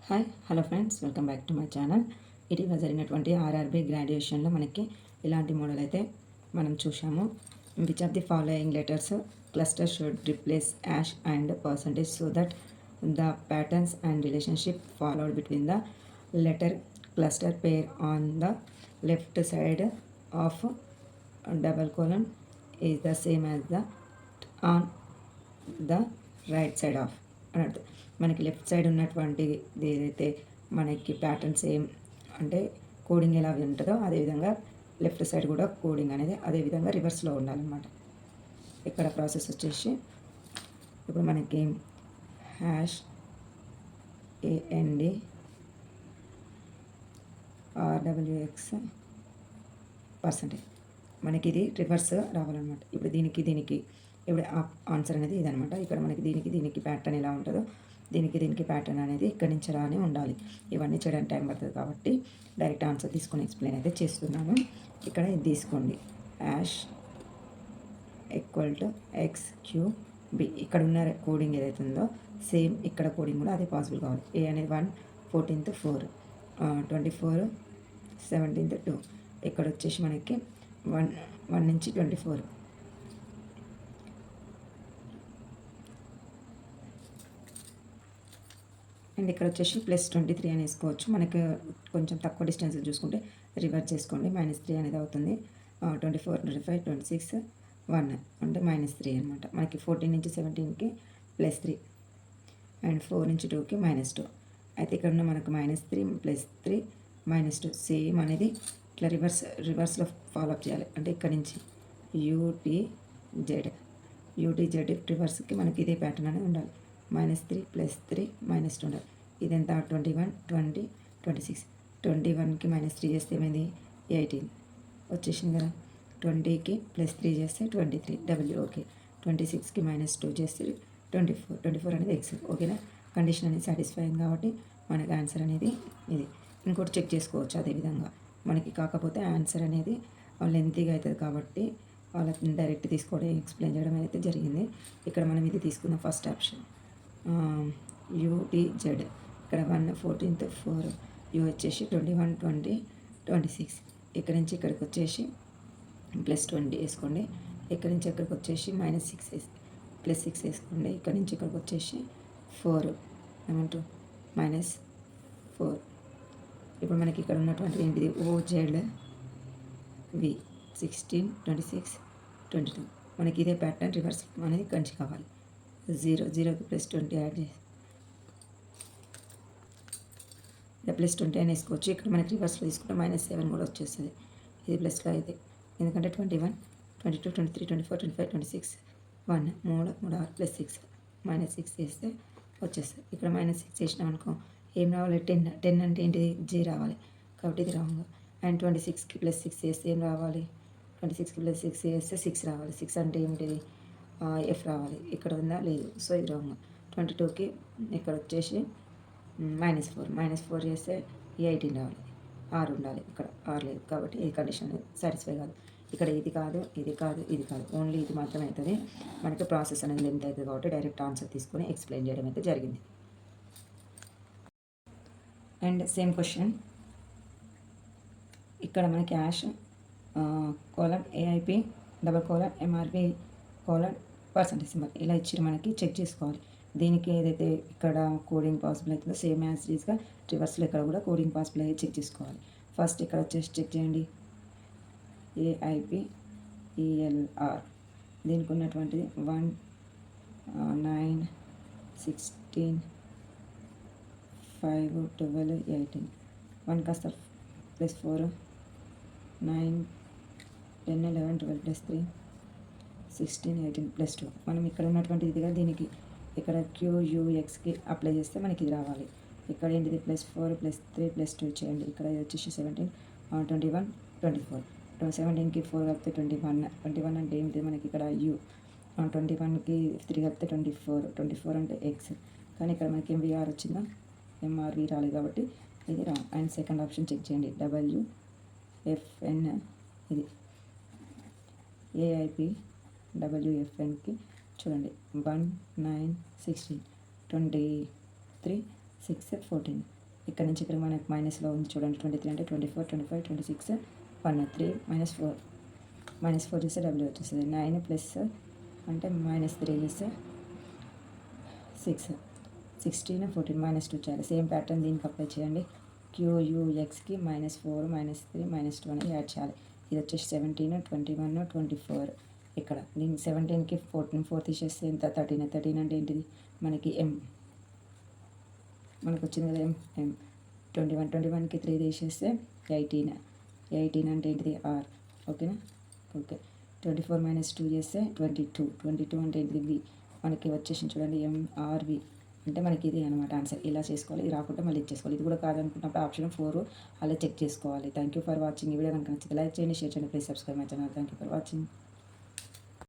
Hello friends, welcome back to my channel. ఇటీవల జరిగినటువంటి RRB గ్రాడ్యుయేషన్లో మనకి ఇలాంటి మోడల్ అయితే మనం చూసాము. Which of the following letters cluster should replace hash and percentage so that the patterns and relationship followed between the letter cluster pair on the left side of double colon is the same as the on the right side of అన్నట్టు. మనకి left side ఉన్నటువంటి ఏదైతే మనకి pattern same అంటే coding ఎలా ఉంటుందో అదేవిధంగా left side కూడా కోడింగ్ అనేది అదేవిధంగా రివర్స్లో ఉండాలన్నమాట. ఇక్కడ ప్రాసెస్ వచ్చేసి ఇప్పుడు మనకి హ్యాష్ AND RWX పర్సంటేజ్ మనకి ఇది రివర్స్ రావాలన్నమాట. ఇప్పుడు దీనికి ఇప్పుడు ఆన్సర్ అనేది ఇదనమాట. ఇక్కడ మనకి దీనికి ప్యాటర్న్ ఎలా ఉంటుందో దీనికి ప్యాటర్న్ అనేది ఇక్కడి నుంచి రానే ఉండాలి. ఇవన్నీ చేయడానికి టైం పడుతుంది కాబట్టి డైరెక్ట్ ఆన్సర్ తీసుకొని ఎక్స్ప్లెయిన్ అయితే చేస్తున్నాను. ఇక్కడ ఇది తీసుకోండి, యాష్ =XQB. ఇక్కడ ఉన్న కోడింగ్ ఏదైతే ఉందో సేమ్ ఇక్కడ కోడింగ్ కూడా అదే పాసిబుల్ కావాలి. A అనేది 1, 14th 4, 24, 17th 2. ఇక్కడ వచ్చేసి మనకి 1 నుంచి 24. అండ్ ఇక్కడ వచ్చేసి +23 అని వేసుకోవచ్చు. మనకు కొంచెం తక్కువ డిస్టెన్స్ చూసుకుంటే రివర్స్ చేసుకోండి, -3 అనేది అవుతుంది. 24, 25, 26, 1 అంటే -3 అనమాట. మనకి 14 నుంచి 17కి +3 అండ్ 4 నుంచి 2కి -2. అయితే ఇక్కడ ఉన్న మనకు -3, +3, -2 సేమ్ అనేది ఇట్లా రివర్స్లో ఫాలోఅప్ చేయాలి. అంటే ఇక్కడ నుంచి UTZ రివర్స్కి మనకి ఇదే ప్యాటర్న్ అనేది ఉండాలి. -3, +3, -2 ఉండాలి. ఇదెంత 21, 20, 26. 21కి -3 చేస్తే ఏమైంది 18 వచ్చేసింది కదా. 20కి +3 చేస్తే 23 ఓకే. 26కి -2 చేస్తే 24 అనేది X ఓకేనా. కండిషన్ అనేది సాటిస్ఫై అయింది కాబట్టి మనకి ఆన్సర్ అనేది ఇది. ఇంకోటి చెక్ చేసుకోవచ్చు అదేవిధంగా మనకి. కాకపోతే ఆన్సర్ అనేది లెంతీగా అవుతుంది కాబట్టి వాళ్ళకి డైరెక్ట్ తీసుకోవడం ఎక్స్ప్లెయిన్ చేయడం అయితే జరిగింది. ఇక్కడ మనం ఇది తీసుకున్న ఫస్ట్ ఆప్షన్ UTZ. ఇక్కడ 1, 14th 4, U వచ్చేసి 21, 20, 26. ఇక్కడి నుంచి ఇక్కడికి వచ్చేసి +20 వేసుకోండి. ఇక్కడి నుంచి ఇక్కడికి వచ్చేసి -6 +6 వేసుకోండి. ఇక్కడి నుంచి ఇక్కడికి వచ్చేసి 4 ఏమంటారు -4. ఇప్పుడు మనకి ఇక్కడ ఉన్నటువంటి ఏంటిది OZV 16, 26, 22. మనకి ఇదే ప్యాటర్న్ రివర్స్ అనేది కంచి కావాలి. 0కి +20 యాడ్ చేసి +20 అని వేసుకోవచ్చు. ఇక్కడ మనకి రివర్స్లో తీసుకుంటే -7 కూడా వచ్చేస్తుంది. ఇది ప్లస్లో అయితే ఎందుకంటే 21, 22, 23, 24, 25, 26, 1 3, 6 +6 -6 చేస్తే వచ్చేస్తుంది. ఇక్కడ -6 చేసినాం అనుకో ఏం రావాలి 10 అంటే ఏంటిది J రావాలి కాబట్టి ఇది రాంగ్. అండ్ 26కి +6 చేస్తే ఏం రావాలి 26కి +6 చేస్తే 6 రావాలి. 6 అంటే ఏమిటిది F రావాలి. ఇక్కడ ఉందా లేదు, సో ఇది రాంగ్. 22కి ఇక్కడ వచ్చేసి -4 చేస్తే 18 రావాలి. 6 ఉండాలి, ఇక్కడ 6 లేదు కాబట్టి ఈ కండిషన్ సాటిస్ఫై కాదు. ఇక్కడ ఇది కాదు, ఇది కాదు, ఇది కాదు, ఓన్లీ ఇది మాత్రమే అవుతుంది. మనకి ప్రాసెస్ అనేది లెంత్ అవుతుంది కాబట్టి డైరెక్ట్ ఆన్సర్ తీసుకొని ఎక్స్ప్లెయిన్ చేయడం అయితే జరిగింది. అండ్ సేమ్ క్వశ్చన్ ఇక్కడ మనకి hash :AIP :MRP percentage symbol ఇలా ఇచ్చి మనకి చెక్ చేసుకోవాలి. దీనికి ఏదైతే ఇక్కడ కోడింగ్ పాసిబుల్ అవుతుందో సేమ్ యాజ్ ఈజ్గా రివర్స్లో ఇక్కడ కూడా కోడింగ్ పాసిబుల్ అయ్యి చెక్ చేసుకోవాలి. ఫస్ట్ ఇక్కడ వచ్చేసి చెక్ చేయండి AIP ELR. దీనికి ఉన్నటువంటిది 1, 9, 16, 5, 12, 18. 1 కాస్త +4, 9, 10, 11, 12 +3, 16, 18 +2. మనం ఇక్కడ ఉన్నటువంటి ఇదిగా దీనికి ఇక్కడ QUXకి అప్లై చేస్తే మనకి ఇది రావాలి. ఇక్కడ ఏంటిది +4, +3, +2 చేయండి. ఇక్కడ వచ్చేసి 17, 21, 24. 17కి 4 కలిపితే 21 అంటే ఏంటిది మనకి ఇక్కడ U. 21కి 3 కలిపితే 24 అంటే X. కానీ ఇక్కడ మనకి MVR వచ్చిందా, MRV రాలేదు కాబట్టి ఇది రా. అండ్ సెకండ్ ఆప్షన్ చెక్ చేయండి WFN. ఇది AIP WFNకి చూడండి 1, 9, 16, 23, 6, 14 ఇక్కడ నుంచి ఇక్కడ మనకు మైనస్లో ఉంది చూడండి. 23 అంటే 24, 25, 26, 1, 3 -4 చేస్తే డబ్ల్యూ వచ్చేస్తుంది. 9 ప్లస్ అంటే -3 చేస్తే 6, 16, 14 -2 చేయాలి. సేమ్ ప్యాటర్న్ దీనికి అప్లై చేయండి. QUXకి -4, -3, -2 అనేది యాడ్ చేయాలి. ఇది వచ్చేసి 17, 21, 24. ఇక్కడ దీనికి 17కి 4 తీసేస్తే ఎంత? 13. 13 అంటే ఏంటిది? మనకి మనకు వచ్చింది కదా M. 21కి 3 తీసేస్తే 18. 18 అంటే ఏంటిది? R. ఓకేనా? ఓకే. 24 - 2 చేస్తే 22. 22 అంటే ఏంటిది? V. మనకి వచ్చేసి చూడండి MRV అంటే మనకి ఇది అనమాట ఆన్సర్. ఇలా చేసుకోవాలి. ఇది రాకుంటే మళ్ళీ ఇచ్చేసుకోవాలి. ఇది కూడా కాదనుకున్నప్పుడు ఆప్షన్ 4 అలా చెక్ చేసుకోవాలి. Thank you for watching. ఈ వీడియో కనుక నచ్చితే లైక్ చేయండి, షేర్ చేయండి, please subscribe my channel. Thank you for watching.